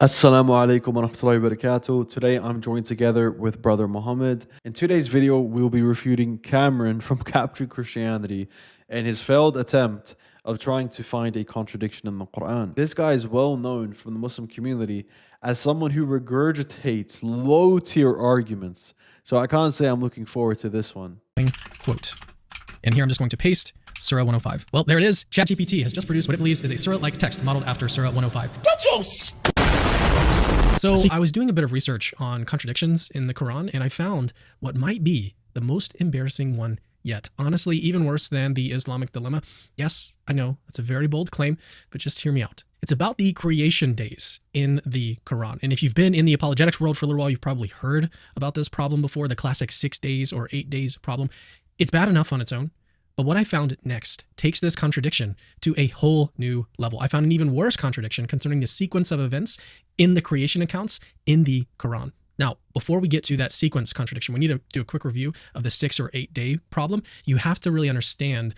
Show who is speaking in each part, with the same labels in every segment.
Speaker 1: Assalamu alaikum wa rahmatullahi wa barakatuh. Today I'm joined together with brother Muhammad. In today's video, we'll be refuting Cameron from Capturing Christianity and his failed attempt of trying to find a contradiction in the Quran. This guy is well known from the Muslim community as someone who regurgitates low-tier arguments. So I can't say I'm looking forward to this one.
Speaker 2: Quote. And here I'm just going to paste Surah 105. Well, there it is. ChatGPT has just produced what it believes is a Surah-like text modeled after Surah 105. So I was doing a bit of research on contradictions in the Quran, and I found what might be the most embarrassing one yet. Honestly, even worse than the Islamic dilemma. Yes, I know, that's a very bold claim, but just hear me out. It's about the creation days in the Quran. And if you've been in the apologetics world for a little while, you've probably heard about this problem before, the classic 6 days or 8 days problem. It's bad enough on its own. But what I found next takes this contradiction to a whole new level. I found an even worse contradiction concerning the sequence of events in the creation accounts in the Quran. Now, before we get to that sequence contradiction, we need to do a quick review of the 6 or 8 day problem. You have to really understand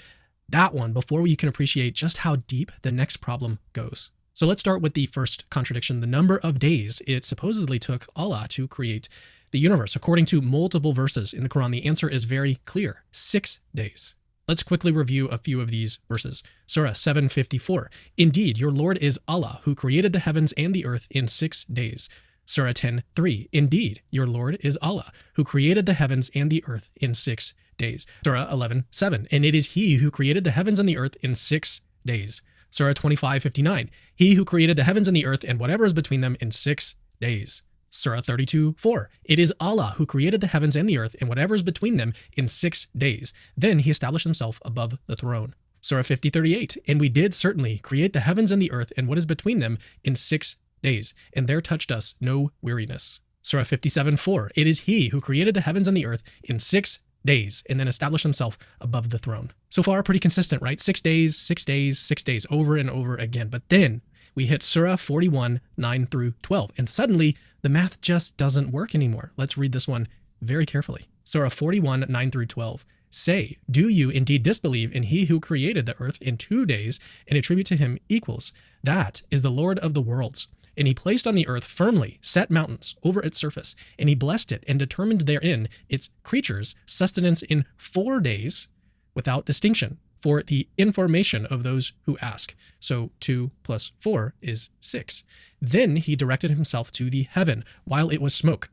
Speaker 2: that one before you can appreciate just how deep the next problem goes. So let's start with the first contradiction, the number of days it supposedly took Allah to create the universe. According to multiple verses in the Quran, the answer is very clear: 6 days. Let's quickly review a few of these verses. Surah 754. Indeed, your Lord is Allah, who created the heavens and the earth in 6 days. Surah 10:3. Indeed, your Lord is Allah, who created the heavens and the earth in 6 days. Surah 11:7. And it is He who created the heavens and the earth in 6 days. Surah 25:59. He who created the heavens and the earth and whatever is between them in 6 days. Surah 32:4. It is Allah who created the heavens and the earth and whatever is between them in 6 days. Then he established himself above the throne. Surah 50:38. And we did certainly create the heavens and the earth and what is between them in 6 days, and there touched us no weariness. Surah 57:4. It is He who created the heavens and the earth in 6 days and then established himself above the throne. So far, pretty consistent, right? 6 days, 6 days, 6 days, over and over again. But then we hit Surah 41, 9 through 12, and suddenly the math just doesn't work anymore. Let's read this one very carefully. Surah 41, 9 through 12. Say, do you indeed disbelieve in He who created the earth in 2 days and attribute to Him equals? That is the Lord of the worlds. And He placed on the earth firmly set mountains over its surface, and He blessed it and determined therein its creatures' sustenance in 4 days without distinction, for the information of those who ask. So 2 plus 4 is 6. Then He directed Himself to the heaven while it was smoke.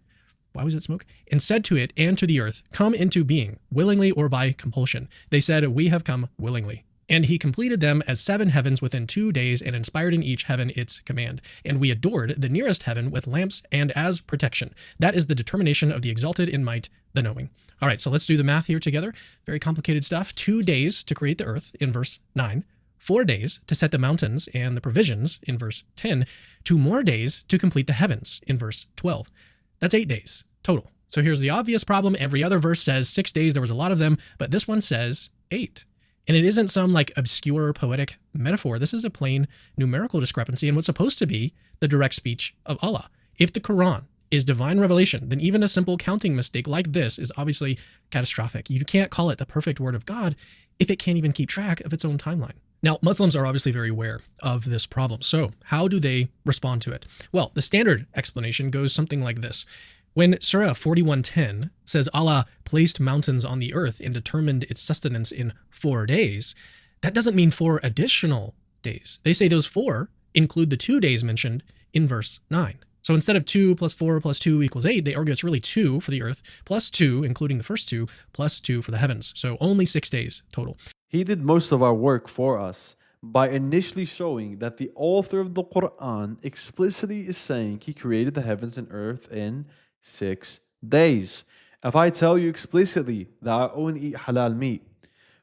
Speaker 2: Why was it smoke? And said to it and to the earth, come into being, willingly or by compulsion. They said, we have come willingly. And He completed them as 7 heavens within 2 days and inspired in each heaven its command. And we adored the nearest heaven with lamps and as protection. That is the determination of the exalted in might, the knowing. All right, so let's do the math here together. Very complicated stuff. 2 days to create the earth in verse 9. 4 days to set the mountains and the provisions in verse 10. 2 more days to complete the heavens in verse 12. That's 8 days total. So here's the obvious problem. Every other verse says 6 days. There was a lot of them, but this one says 8. And it isn't some like obscure poetic metaphor. This is a plain numerical discrepancy in what's supposed to be the direct speech of Allah. If the Quran is divine revelation, then even a simple counting mistake like this is obviously catastrophic. You can't call it the perfect word of God if it can't even keep track of its own timeline. Now, Muslims are obviously very aware of this problem. So how do they respond to it? Well, the standard explanation goes something like this. When Surah 41:10 says Allah placed mountains on the earth and determined its sustenance in 4 days, that doesn't mean 4 additional days. They say those 4 include the 2 days mentioned in verse 9. So instead of 2 plus 4 plus 2 equals 8, they argue it's really 2 for the earth, plus 2, including the first 2, plus 2 for the heavens. So only 6 days total.
Speaker 1: He did most of our work for us by initially showing that the author of the Quran explicitly is saying He created the heavens and earth in 6 days. If I tell you explicitly that I only eat halal meat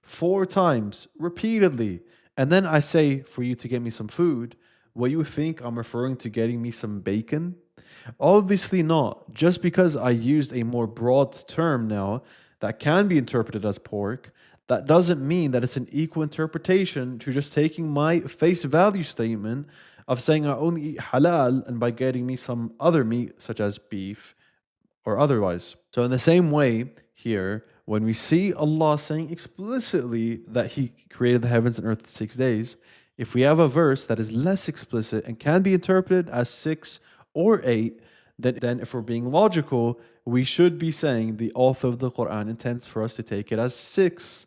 Speaker 1: 4 times repeatedly, and then I say for you to get me some food, will you think I'm referring to getting me some bacon? Obviously not. Just because I used a more broad term now that can be interpreted as pork, that doesn't mean that it's an equal interpretation to just taking my face value statement of saying I only eat halal and by getting me some other meat such as beef or otherwise. So in the same way here, when we see Allah saying explicitly that He created the heavens and earth in 6 days, If we have a verse that is less explicit and can be interpreted as 6 or 8, then if we're being logical, we should be saying the author of the Quran intends for us to take it as 6.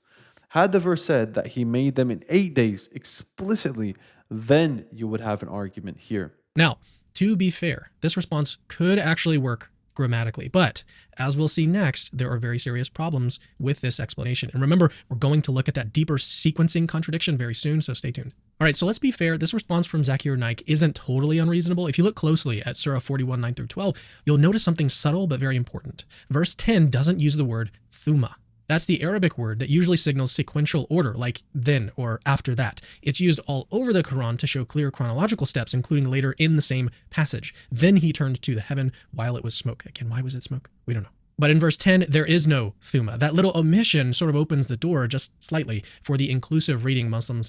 Speaker 1: Had the verse said that he made them in 8 days explicitly, then you would have an argument here.
Speaker 2: Now, to be fair, this response could actually work grammatically, but as we'll see next, there are very serious problems with this explanation. And remember, we're going to look at that deeper sequencing contradiction very soon, so stay tuned. All right, so let's be fair. This response from Zakir Naik isn't totally unreasonable. If you look closely at Surah 41, 9 through 12, you'll notice something subtle but very important. Verse 10 doesn't use the word thumma. That's the Arabic word that usually signals sequential order, like then or after that. It's used all over the Quran to show clear chronological steps, including later in the same passage. Then he turned to the heaven while it was smoke. Again, why was it smoke? We don't know. But in verse 10, there is no thumma. That little omission sort of opens the door just slightly for the inclusive reading Muslim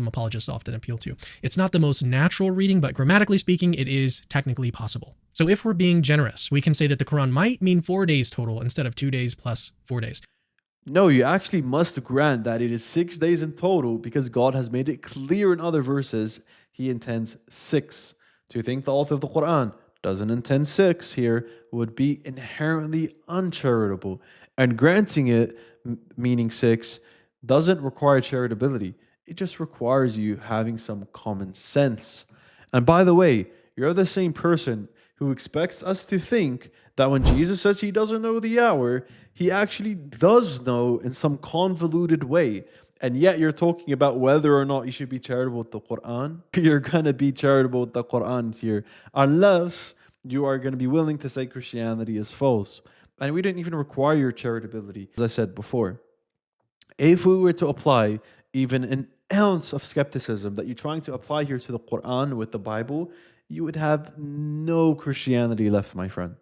Speaker 2: apologists often appeal to. It's not the most natural reading, but grammatically speaking, it is technically possible. So if we're being generous, we can say that the Quran might mean 4 days total instead of 2 days plus 4 days.
Speaker 1: No, you actually must grant that it is 6 days in total because God has made it clear in other verses he intends 6. To think the author of the Quran doesn't intend 6 here would be inherently uncharitable. And granting it, meaning 6, doesn't require charitability. It just requires you having some common sense. And by the way, you're the same person who expects us to think that when Jesus says he doesn't know the hour, he actually does know in some convoluted way. And yet you're talking about whether or not you should be charitable with the Quran. You're going to be charitable with the Quran here, unless you are going to be willing to say Christianity is false. And we didn't even require your charitability, as I said before. If we were to apply even an ounce of skepticism that you're trying to apply here to the Quran with the Bible, you would have no Christianity left, my friend.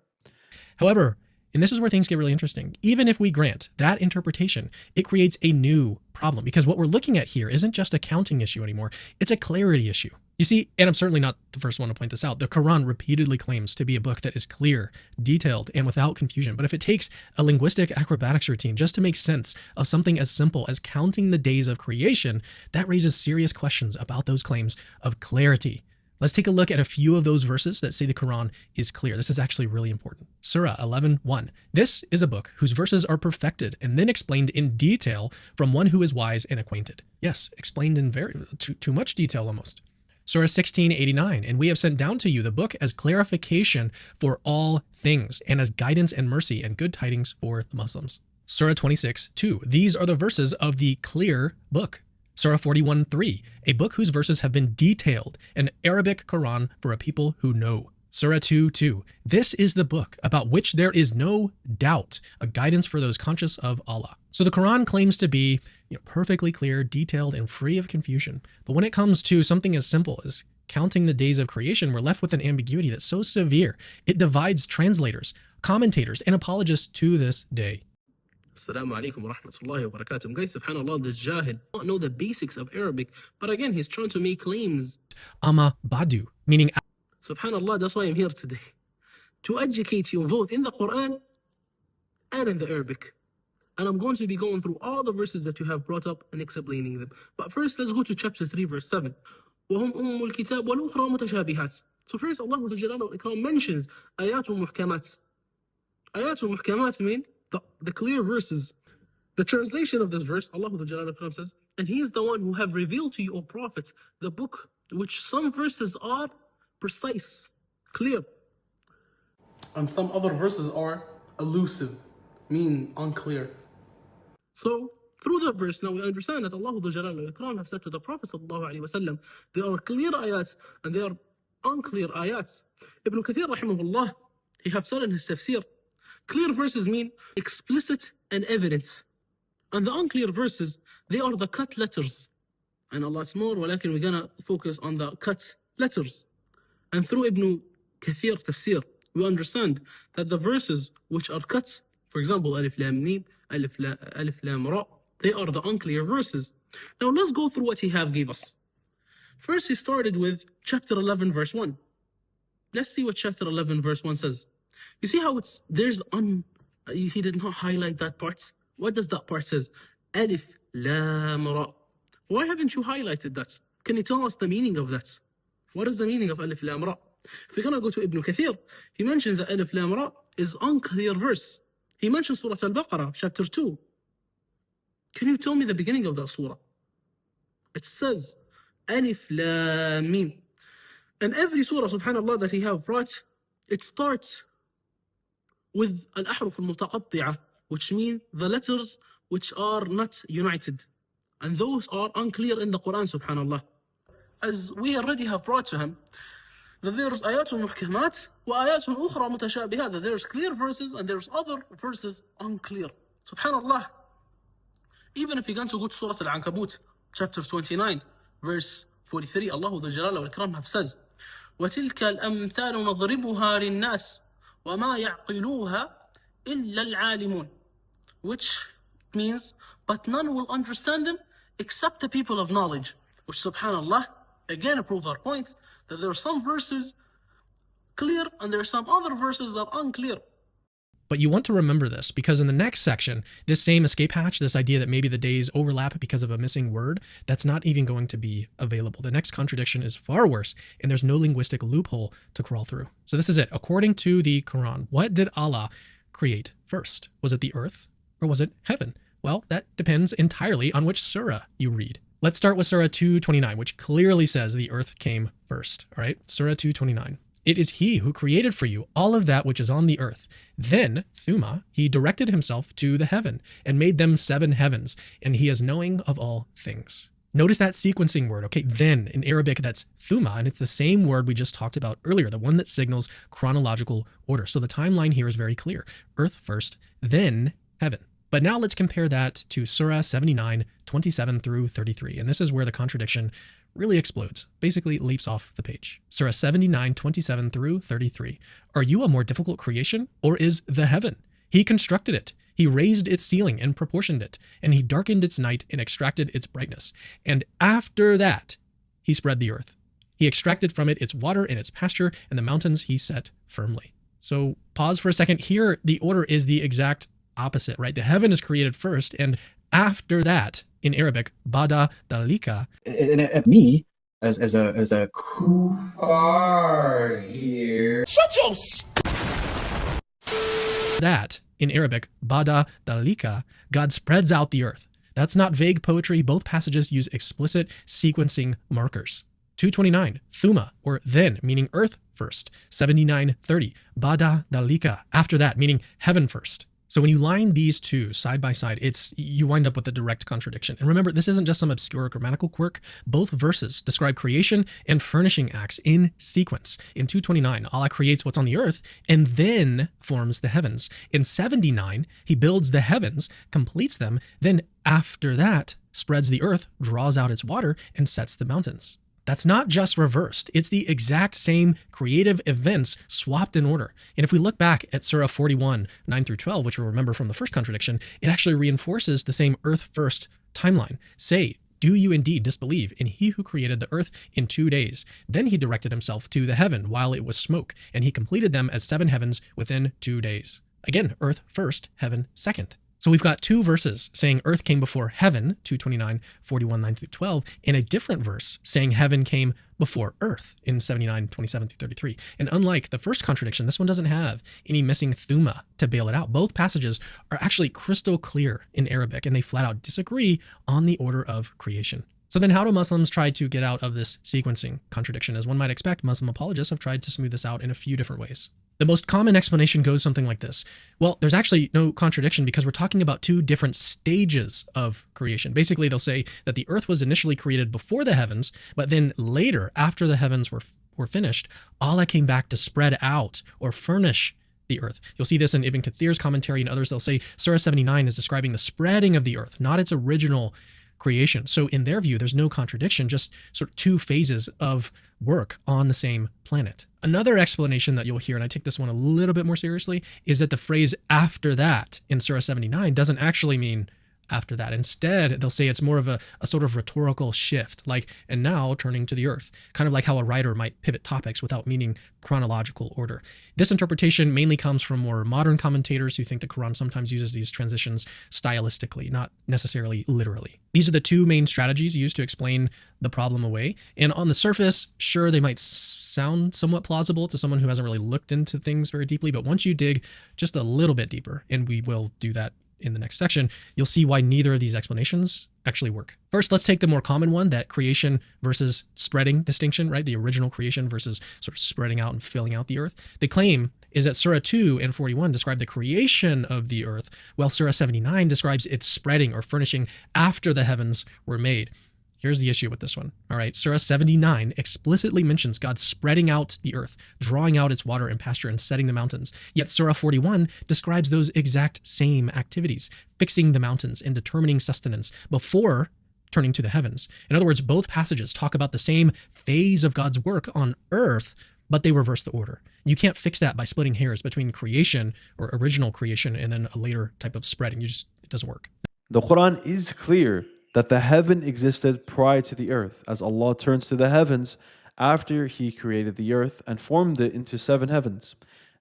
Speaker 2: However, and this is where things get really interesting, even if we grant that interpretation, it creates a new problem because what we're looking at here isn't just a counting issue anymore, it's a clarity issue. You see, and I'm certainly not the first one to point this out, the Quran repeatedly claims to be a book that is clear, detailed, and without confusion. But if it takes a linguistic acrobatics routine just to make sense of something as simple as counting the days of creation, that raises serious questions about those claims of clarity. Let's take a look at a few of those verses that say the Quran is clear. This is actually really important. Surah 11:1. This is a book whose verses are perfected and then explained in detail from one who is wise and acquainted. Yes, explained in too much detail almost. Surah 16:89. And we have sent down to you the book as clarification for all things and as guidance and mercy and good tidings for the Muslims. Surah 26:2. These are the verses of the clear book. Surah 41:3, a book whose verses have been detailed, an Arabic Quran for a people who know. Surah 2:2, this is the book about which there is no doubt, a guidance for those conscious of Allah. So the Quran claims to be perfectly clear, detailed, and free of confusion. But when it comes to something as simple as counting the days of creation, we're left with an ambiguity that's so severe, it divides translators, commentators, and apologists to this day.
Speaker 3: Assalamu alaikum wa rahmatullahi wa barakatuh. Guys, subhanAllah, this Jahid don't know the basics of Arabic, but again, he's trying to make claims.
Speaker 2: Amma Badu, meaning
Speaker 3: SubhanAllah, that's why I'm here today. To educate you both in the Quran and in the Arabic. And I'm going to be going through all the verses that you have brought up and explaining them. But first, let's go to chapter 3, verse 7. وَهُمْ أُمُّ الْكِتَابِ وَالْأُخْرَى مُتَشَابِهَاتٍ. So first, Allah mentions ayat muhkamat. Ayat muhkamat mean the clear verses. The translation of this verse, Allah says, and He is the one who have revealed to you, O Prophet, the book, which some verses are precise, clear, and some other verses are elusive, mean unclear. So through the verse, now we understand that Allah have said to the Prophet they are clear ayats and they are unclear ayats. Ibn Kathir rahimahullah, he have said in his tafsir, clear verses mean explicit and evidence. And the unclear verses, they are the cut letters. And a lot more, ولكن we're gonna focus on the cut letters. And through Ibn Kathir tafsir, we understand that the verses which are cut, for example, Alif Lam Mim, Alif Lam Ra, they are the unclear verses. Now let's go through what he have gave us. First he started with chapter 11 verse 1. Let's see what chapter 11 verse 1 says. You see how he did not highlight that part? What does that part says? Alif Lam Ra. Why haven't you highlighted that? Can you tell us the meaning of that? What is the meaning of Alif Lam Ra? If we're gonna go to Ibn Kathir, he mentions that Alif Lam Ra is unclear verse. He mentions Surah Al-Baqarah, chapter 2. Can you tell me the beginning of that surah? It says, Alif Lam Mim. And every surah, subhanAllah, that he have brought, it starts with Al-Ahruf Al-Mutaqatti'ah, which mean the letters which are not united. And those are unclear in the Quran, subhanAllah. As we already have brought to him, that there's ayatun muhkamat wa ayatun ukhra mutashabihat, that there's clear verses and there's other verses unclear. Subhanallah. Even if you're going to go to Surah Al-Ankabut, chapter 29, verse 43, Allah Dhul Jalal wal Ikram have says, وَتِلْكَ الْأَمْثَالُ نَضْرِبُهَا لِلنَّاسِ وَمَا يَعْقِلُوهَا إِلَّا الْعَالِمُونَ, which means, but none will understand them except the people of knowledge. Which, subhanallah, again prove our point that there are some verses clear and there are some other verses that are unclear.
Speaker 2: But you want to remember this, because in the next section, this same escape hatch, this idea that maybe the days overlap because of a missing word, that's not even going to be available. The next contradiction is far worse, and there's no linguistic loophole to crawl through. So this is it. According to the Quran, what did Allah create first? Was it the earth or was it heaven? Well, that depends entirely on which surah you read. Let's start with Surah 229, which clearly says the earth came first. All right, Surah 229. It is he who created for you all of that which is on the earth. Then, Thumma, he directed himself to the heaven and made them 7 heavens, and he is knowing of all things. Notice that sequencing word, okay? Then, in Arabic, that's Thumma, and it's the same word we just talked about earlier, the one that signals chronological order. So the timeline here is very clear. Earth first, then heaven. But now let's compare that to Surah 79, 27 through 33. And this is where the contradiction really explodes, basically leaps off the page. Surah 79, 27 through 33. Are you a more difficult creation, or is the heaven? He constructed it. He raised its ceiling and proportioned it, and he darkened its night and extracted its brightness. And after that, he spread the earth. He extracted from it its water and its pasture, and the mountains he set firmly. So pause for a second. Here, the order is the exact opposite, right? The heaven is created first, and after that, in Arabic, bada dalika.
Speaker 4: And me, as a kuffar here.
Speaker 5: Shut your
Speaker 2: That, in Arabic, bada dalika, God spreads out the earth. That's not vague poetry. Both passages use explicit sequencing markers. 229, thumma, or then, meaning earth first. 79:30, bada dalika, after that, meaning heaven first. So when you line these two side by side, you wind up with a direct contradiction. And remember, this isn't just some obscure grammatical quirk. Both verses describe creation and furnishing acts in sequence. In 229, Allah creates what's on the earth and then forms the heavens. In 79, he builds the heavens, completes them, then after that, spreads the earth, draws out its water, and sets the mountains. That's not just reversed. It's the exact same creative events swapped in order. And if we look back at Surah 41, 9 through 12, which we'll remember from the first contradiction, it actually reinforces the same earth first timeline. Say, do you indeed disbelieve in he who created the earth in 2 days? Then he directed himself to the heaven while it was smoke, and he completed them as 7 heavens within 2 days. Again, earth first, heaven second. So we've got 2 verses saying earth came before heaven, 229, 41, 9 through 12, and a different verse saying heaven came before earth in 79, 27 through 33. And unlike the first contradiction, this one doesn't have any missing thumma to bail it out. Both passages are actually crystal clear in Arabic, and they flat out disagree on the order of creation. So then how do Muslims try to get out of this sequencing contradiction? As one might expect, Muslim apologists have tried to smooth this out in a few different ways. The most common explanation goes something like this. Well, there's actually no contradiction because we're talking about 2 different stages of creation. Basically, they'll say that the earth was initially created before the heavens, but then later, after the heavens were finished, Allah came back to spread out or furnish the earth. You'll see this in Ibn Kathir's commentary and others. They'll say Surah 79 is describing the spreading of the earth, not its original creation. So in their view, there's no contradiction, just sort of 2 phases of work on the same planet. Another explanation that you'll hear, and I take this one a little bit more seriously, is that the phrase after that in Surah 79 doesn't actually mean after that. Instead, they'll say it's more of a sort of rhetorical shift, like, and now turning to the earth, kind of like how a writer might pivot topics without meaning chronological order. This interpretation mainly comes from more modern commentators who think the Quran sometimes uses these transitions stylistically, not necessarily literally. These are the two main strategies used to explain the problem away. And on the surface, sure, they might sound somewhat plausible to someone who hasn't really looked into things very deeply, but once you dig just a little bit deeper, and we will do that in the next section, you'll see why neither of these explanations actually work. First, let's take the more common one, that creation versus spreading distinction, right? The original creation versus sort of spreading out and filling out the earth. The claim is that Surah 2 and 41 describe the creation of the earth, while Surah 79 describes its spreading or furnishing after the heavens were made. Here's the issue with this one. All right, Surah 79 explicitly mentions God spreading out the earth, drawing out its water and pasture, and setting the mountains. Yet Surah 41 describes those exact same activities, fixing the mountains and determining sustenance before turning to the heavens. In other words, both passages talk about the same phase of God's work on earth, but they reverse the order. You can't fix that by splitting hairs between creation or original creation and then a later type of spreading. It doesn't work.
Speaker 1: The Quran is clear that the heaven existed prior to the earth, as Allah turns to the heavens after He created the earth and formed it into 7 heavens.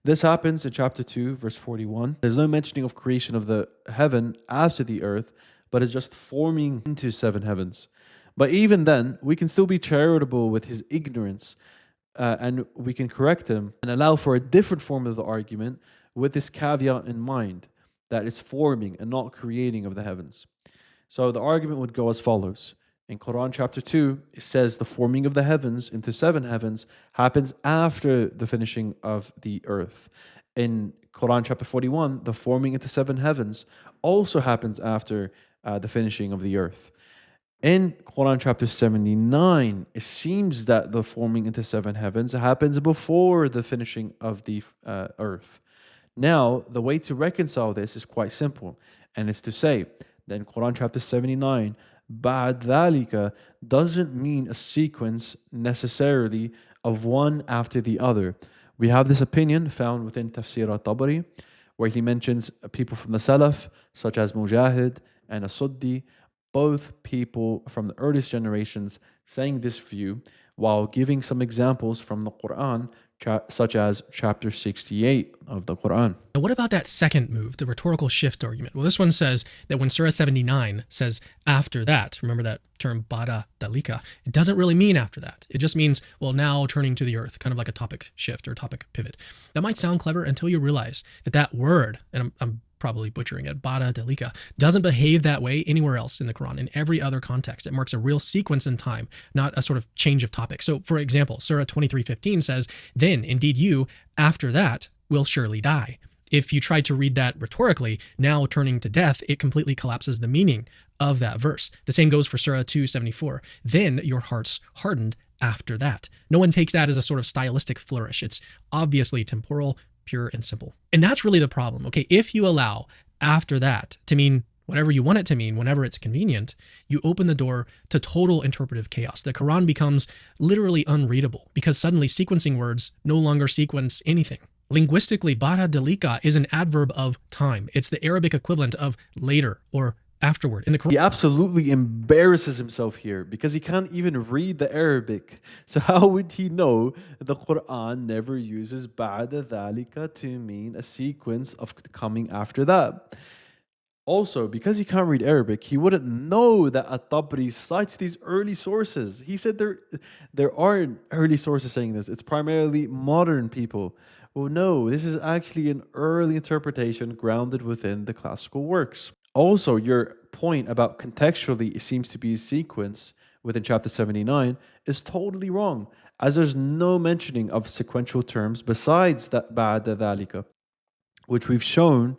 Speaker 1: This happens in chapter 2, verse 41. There's no mentioning of creation of the heaven after the earth, but it's just forming into 7 heavens. But even then, we can still be charitable with His ignorance, and we can correct Him and allow for a different form of the argument with this caveat in mind, that it's forming and not creating of the heavens. So the argument would go as follows. In Quran chapter 2, it says the forming of the heavens into 7 heavens happens after the finishing of the earth. In Quran chapter 41, the forming into 7 heavens also happens after the finishing of the earth. In Quran chapter 79, it seems that the forming into 7 heavens happens before the finishing of the earth. Now, the way to reconcile this is quite simple, and it's to say that in Quran chapter 79, Ba'd dhalika doesn't mean a sequence necessarily of one after the other. We have this opinion found within Tafsir al-Tabari, where he mentions people from the Salaf, such as Mujahid and As-Suddi, both people from the earliest generations saying this view, while giving some examples from the Quran, such as chapter 68 of the Quran.
Speaker 2: Now, what about that second move, the rhetorical shift argument? Well, this one says that when Surah 79 says after that, remember that term bada dalika, it doesn't really mean after that. It just means, well, now turning to the earth, kind of like a topic shift or topic pivot. That might sound clever until you realize that that word, and I'm probably butchering it, bada dalika, doesn't behave that way anywhere else in the Quran. In every other context, it marks a real sequence in time, not a sort of change of topic. So, for example, Surah 23:15 says, then indeed you, after that, will surely die. If you try to read that rhetorically, now turning to death, it completely collapses the meaning of that verse. The same goes for Surah 2:74. Then your hearts hardened after that. No one takes that as a sort of stylistic flourish. It's obviously temporal, pure and simple. And that's really the problem. Okay, if you allow after that to mean whatever you want it to mean whenever it's convenient, you open the door to total interpretive chaos. The Quran becomes literally unreadable because suddenly sequencing words no longer sequence anything. Linguistically, bada dalika is an adverb of time. It's the Arabic equivalent of later or afterward. In the Quran,
Speaker 1: He absolutely embarrasses himself here because he can't even read the Arabic. So how would he know the Quran never uses ba'da dhalika to mean a sequence of coming after that? Also, because he can't read Arabic, he wouldn't know that At-Tabari cites these early sources. He said there aren't early sources saying this. It's primarily modern people. Well, no, this is actually an early interpretation grounded within the classical works. Also, your point about contextually it seems to be a sequence within chapter 79 is totally wrong, as there's no mentioning of sequential terms besides that ba'da dhalika, which we've shown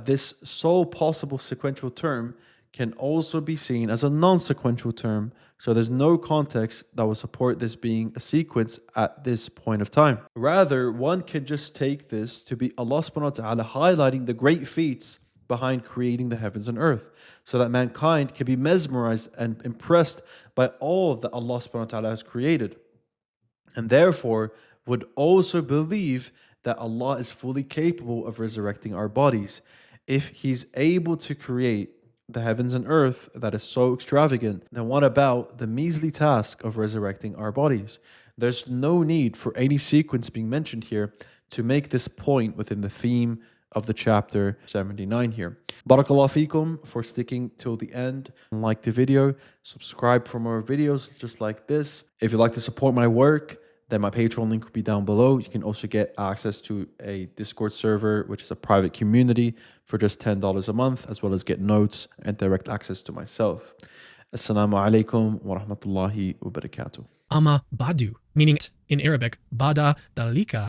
Speaker 1: this sole possible sequential term can also be seen as a non-sequential term, so there's no context that will support this being a sequence at this point of time. Rather, one can just take this to be Allah subhanahu wa ta'ala highlighting the great feats behind creating the heavens and earth, so that mankind can be mesmerized and impressed by all that Allah subhanahu wa ta'ala has created, and therefore would also believe that Allah is fully capable of resurrecting our bodies. If He's able to create the heavens and earth that is so extravagant, then what about the measly task of resurrecting our bodies? There's no need for any sequence being mentioned here to make this point within the theme of the chapter 79 here. Barakallah feekum for sticking till the end. Like the video, subscribe for more videos just like this. If you'd like to support my work, then my Patreon link will be down below. You can also get access to a Discord server, which is a private community, for just $10 a month, as well as get notes and direct access to myself. Assalamu alaikum wa rahmatullahi wa barakatuh.
Speaker 2: Amma badu, meaning in Arabic, bada dalika.